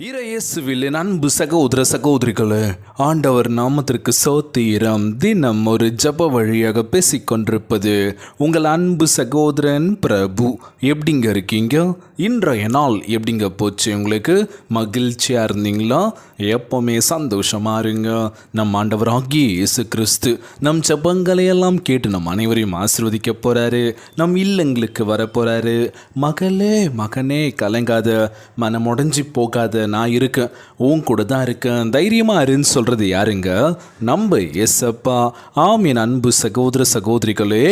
இறையேசுவில் என் அன்பு சகோதர சகோதரிகளே, ஆண்டவர் நாமத்திற்கு சோத்திரம். தினம் ஒரு ஜப வழியாக பேசிக்கொண்டிருப்பது உங்கள் அன்பு சகோதரன் பிரபு. எப்படிங்க இருக்கீங்க? இன்றைய நாள் எப்படிங்க போச்சு? உங்களுக்கு மகிழ்ச்சியாக இருந்தீங்களா? எப்போவுமே சந்தோஷமாக இருங்க. நம் ஆண்டவராகிய இயேசு கிறிஸ்து நம் ஜபங்களையெல்லாம் கேட்டு நம் அனைவரையும் ஆசீர்வதிக்க போகிறாரு. நம் இல்லங்களுக்கு வரப்போகிறாரு. மகளே மகனே கலங்காத, மனமுடைஞ்சி போகாத, நான் இருக்கேன், உன் கூட தான் இருக்கேன், தைரியமாக இருன்னு சொல்கிறது யாருங்க? நம்ப எஸ்அப்பா. ஆம் என் அன்பு சகோதர சகோதரிகளே,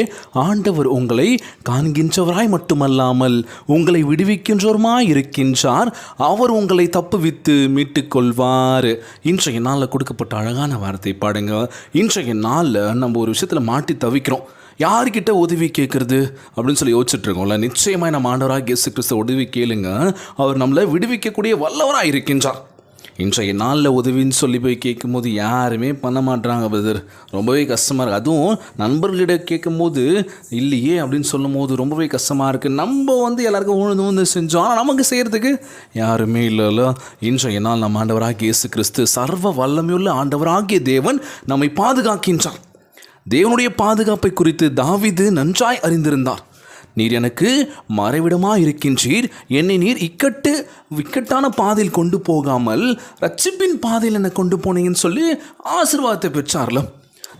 ஆண்டவர் உங்களை காண்கின்றவராய் மட்டுமல்லாமல் உங்களை விடுவிக்கின்றவருமாய் இருக்கின்றார். அவர் உங்களை தப்புவித்து மீட்டுக் கொள்வார். இன்றைய நாளில் கொடுக்கப்பட்ட அழகான வார்த்தை பாடுங்க. இன்றைய நாளில் நம்ம ஒரு விஷயத்தில் மாட்டி தவிக்கிறோம். யார்கிட்ட உதவி கேட்குறது அப்படின்னு சொல்லி யோசிச்சுட்ருக்கோம்ல. நிச்சயமாக நம்ம ஆண்டவராக இயேசு கிறிஸ்து உதவி கேளுங்க. அவர் நம்மளை விடுவிக்கக்கூடிய வல்லவராக இருக்கின்றார். இன்றைய நாளில் உதவின்னு சொல்லி போய் கேட்கும்போது யாருமே பண்ண மாட்டாங்க பிரதர். ரொம்பவே கஷ்டமாக இருக்குது. அதுவும் நண்பர்களிடம் கேட்கும்போது இல்லையே அப்படின்னு சொல்லும் போது ரொம்பவே கஷ்டமாக இருக்குது. நம்ம எல்லாருக்கும் உழுந்து செஞ்சோம், ஆனால் நமக்கு செய்கிறதுக்கு யாருமே இல்லைல்ல. இன்றைய நாள் நம்ம ஆண்டவராகிய இயேசு கிறிஸ்து சர்வ வல்லமையுள்ள ஆண்டவராகிய தேவன் நம்மை பாதுகாக்கின்றார். தேவனுடைய பாதுகாப்பை குறித்து தாவீது நன்றாய் அறிந்திருந்தார். நீர் எனக்கு மறைவிடமாக இருக்கின்றீர், என்னை நீர் இக்கட்டான பாதையில் கொண்டு போகாமல் ரட்சிப்பின் பாதையில் என்னை கொண்டு போனீங்கன்னு சொல்லி ஆசீர்வாதத்தை பெற்றார்ல.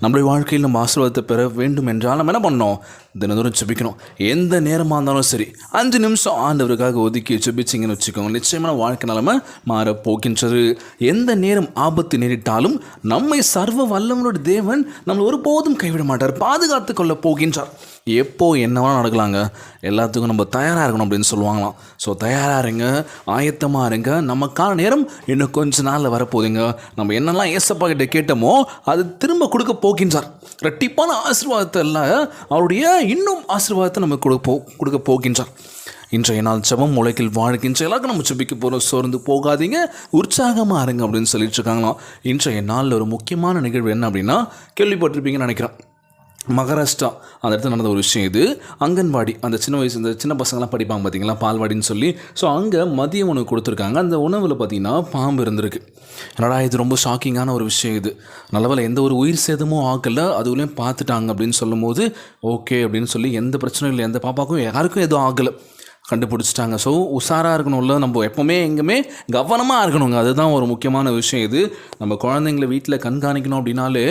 நம்மளுடைய வாழ்க்கையில் நம்ம ஆசீர்வாதத்தை பெற வேண்டும் என்றால் நம்ம என்ன பண்ணோம்? தினந்தோறும் ஜெபிக்கணும். எந்த நேரமாக இருந்தாலும் சரி 5 நிமிஷம் ஆண்டவருக்காக ஒதுக்கி ஜெபிச்சிங்கன்னு வச்சுக்கோங்க, நிச்சயமான வாழ்க்கை நிலைமை மாறப்போகின்றது. எந்த நேரம் ஆபத்து நேரிட்டாலும் நம்மை சர்வ வல்லவனுடைய தேவன் நம்மளை ஒருபோதும் கைவிட மாட்டார், பாதுகாத்து கொள்ள போகின்றார். எப்போ என்னவா நடக்கலாங்க, எல்லாத்துக்கும் நம்ம தயாராக இருக்கணும் அப்படின்னு சொல்லுவாங்களாம். ஸோ தயாராக இருங்க, ஆயத்தமாக இருங்க. நமக்கான நேரம் இன்னும் கொஞ்ச நாளில் வரப்போகுதுங்க. நம்ம என்னெல்லாம் ஏசப்பா கிட்ட கேட்டோமோ அது திரும்ப கொடுக்க போகின்றார். ரெட்டிப்பான ஆசீர்வாதத்தை இல்லை, அவருடைய இன்னும் ஆசீர்வாதத்தை நம்ம கொடுக்க போகின்றார். இன்றைய நாள் ஜெபம் உலகில் வாழ்கின்ற எல்லாருக்கும் நம்ம ஜெபிக்க போகிறோம். சோர்ந்து போகாதீங்க, உற்சாகமாக இருங்க அப்படின்னு சொல்லிட்டு இருக்காங்களாம். இன்றைய நாளில் ஒரு முக்கியமான நிகழ்வு என்ன அப்படின்னா, கேள்விப்பட்டிருப்பீங்கன்னு நினைக்கிறேன். மகாராஷ்டிரா அந்த இடத்துல நடந்த ஒரு விஷயம் இது. அங்கன்வாடி, அந்த சின்ன வயசு இந்த சின்ன பசங்களாம் படிப்பாங்க பார்த்தீங்களா, பால்வாடின்னு சொல்லி. ஸோ அங்கே மதிய உணவு கொடுத்துருக்காங்க. அந்த உணவில் பார்த்தீங்கன்னா பாம்பு இருந்திருக்கு. என்னடா இது, ரொம்ப ஷாக்கிங்கான ஒரு விஷயம் இது. நல்லவேளை எந்த ஒரு உயிர் சேதமும் ஆகலை, அதுலேயும் பார்த்துட்டாங்க அப்படின்னு சொல்லும் போது ஓகே அப்படின்னு சொல்லி எந்த பிரச்சனையும் இல்லை, எந்த பாப்பாக்கும் யாருக்கும் எதுவும் ஆகலை, கண்டுபிடிச்சிட்டாங்க. ஸோ உஷாராக இருக்கணும்ல, நம்ம எப்போவுமே எங்கேயுமே கவனமாக இருக்கணுங்க. அதுதான் ஒரு முக்கியமான விஷயம் இது. நம்ம குழந்தைங்களை வீட்டில் கண்காணிக்கணும் அப்படின்னாலே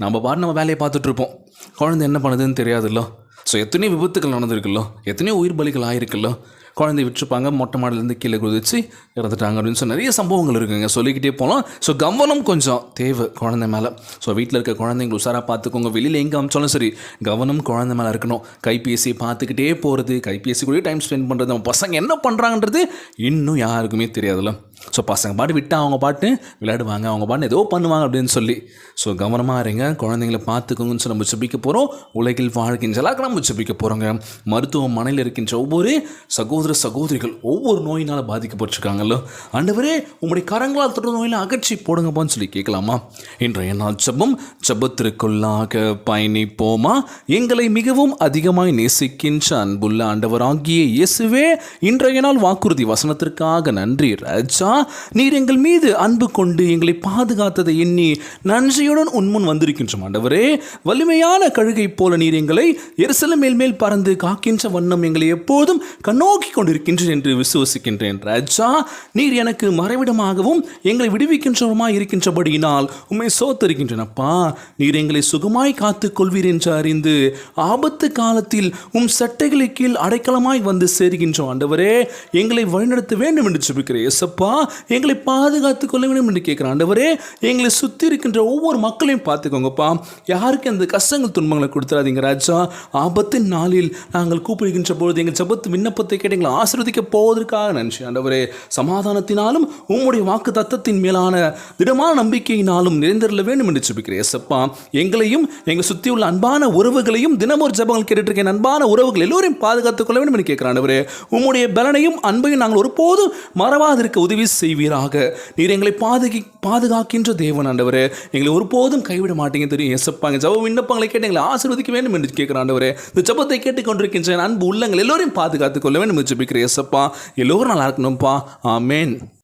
நம்ம வேலையை பார்த்துட்ருப்போம். குழந்தை என்ன பண்ணுதுன்னு தெரியாதுல்ல. ஸோ எத்தனையோ விபத்துக்கள் நடந்திருக்குல்ல, எத்தனையோ உயிர் பலிகள் ஆகிருக்குல்ல. குழந்தை விட்டுருப்பாங்க, மொட்டை மாடிலேருந்து கீழே குதிச்சு இறந்துட்டாங்க அப்படின்னு சொல்லி நிறைய சம்பவங்கள் இருக்குங்க, சொல்லிக்கிட்டே போகலாம். ஸோ கவனம் கொஞ்சம் தேவை குழந்தை மேலே. ஸோ வீட்டில் இருக்க குழந்தைங்க உஷாராக பார்த்துக்கோங்க. வெளியில் எங்கே அமிச்சாலும் சரி கவனம் குழந்தை மேலே இருக்கணும். கைபேசி பார்த்துக்கிட்டே போகிறது, கைபேசி கூட டைம் ஸ்பெண்ட் பண்ணுறது, நம்ம பசங்க என்ன பண்ணுறாங்கன்றது இன்னும் யாருக்குமே தெரியாதுல்ல. ஸோ பசங்க பாட்டு விட்டால் அவங்க பாட்டு விளையாடுவாங்க, அவங்க பாட்டு ஏதோ பண்ணுவாங்க அப்படின்னு சொல்லி. ஸோ கவனமாக இருங்க, குழந்தைங்களை பார்த்துக்கோங்கன்னு சொல்லி நம்ம ஜெபிக்க போகிறோம். உலகில் வாழ்கின்ற எல்லாருக்கும் நம்ம ஜெபிக்க போகிறோங்க. மருத்துவமனையில் இருக்கின்ற ஒவ்வொரு சகோதரிகள் ஒவ்வொரு நோயினால் பாதிக்கப்பட்டிருக்காங்கல்ல. ஆண்டவரே உங்களுடைய கரங்களால் தொற்று நோயில் அகற்றி போடுங்கப்பான்னு சொல்லி கேட்கலாமா? இன்றைய நாள் ஜெபத்திற்குள்ளாக பயணிப்போமா? எங்களை மிகவும் அதிகமாய் நேசிக்கின்ற அன்புள்ள ஆண்டவராகிய இயேசுவே, இன்றைய நாள் வாக்குறுதி வசனத்திற்காக நன்றி ராஜா. நீர் எங்கள் மீது அன்பு கொண்டு எங்களை பாதுகாத்ததை எண்ணி நன்றியுடன் உன்முன் வந்திருக்கின்றோம். ஆண்டவரே, வலிமையான கழுகை போல நீர் எங்களை எருசலேம் மேல் பறந்து காக்கின்ற வண்ணம் எங்களை எப்போதும் கண்ணோக்கி கொண்டிருக்கின்றேன் என்று விசுவசிக்கின்றேன் ராஜா. நீர் எனக்கு மறைவிடமாகவும் எங்களை விடுவிக்கின்றவருமாய் இருக்கின்றபடியினால் உம்மை சோத்தரிக்கின்றனப்பா. நீர் எங்களை சுகமாய் காத்துக் கொள்வீர் என்று அறிந்து ஆபத்து காலத்தில் உம் சட்டைகளை கீழ் அடைக்கலமாய் வந்து சேர்கின்றோம். ஆண்டவரே, எங்களை வழிநடத்த வேண்டும் என்று ஜெபிக்கிறேன். ஏசப்பா, எங்களை பாதுகாத்துக் கொள்ள வேண்டும் என்று கேட்கிறேன். ஆண்டவரே, எங்களை சுற்றி இருக்கின்ற ஒவ்வொரு மக்களையும் பார்த்துக்கோங்கப்பா. யாருக்கு அந்த கஷ்டங்கள் துன்பங்களை கொடுத்துறாதீங்க ராஜா. ஆபத்தின் நாளில் நாங்கள் கூப்பிடுகின்ற பொழுது எங்கள் ஜெபத்து விண்ணப்பத்தை கேட்டு எங்களை ஆசீர்வதிக்க போவதற்காக நன்றி. ஆண்டவரே, சமாதானத்தினாலும் உம்முடைய வாக்கு தத்தத்தின் மேலான திடமான நம்பிக்கையினாலும் நிறைந்திருக்க வேண்டும் என்று ஜெபிக்கிறேன். ஏசப்பா, எங்களையும் எங்களை சுற்றியுள்ள அன்பான உறவுகளையும் தினமொரு ஜெபங்கள் கேட்டுருக்கேன் அன்பான உறவுகள் எல்லோரையும் பாதுகாத்துக் கொள்ள வேண்டும் என்று கேட்கிறேன். ஆண்டவரே, உம்முடைய பலனையும் அன்பையும் நாங்கள் ஒருபோதும் மறவாதிருக்க உதவி செய்வீராக. நீர் எங்களை பாதுகாக்கின்ற தேவன். ஆண்டவரே, எங்களை ஒருபோதும் கைவிட மாட்டீங்க தெரியும். ஏசப்பா, ஜெப விண்ணப்பங்களை கேட்டு எங்களை ஆசீர்வதிக்க வேண்டும் என்று கேட்கிறேன். ஆண்டவரே, இந்த ஜெபத்தை கேட்டுக்கொண்டிருக்கின்ற அன்பு உள்ளங்கள் எல்லோரையும் பாதுகாத்துக் கொள்ள வேண்டும் என்று ஜெபிக்கிறேன். ஏசப்பா, எல்லோரும் நல்லா இருக்கணும்ப்பா. ஆமேன்.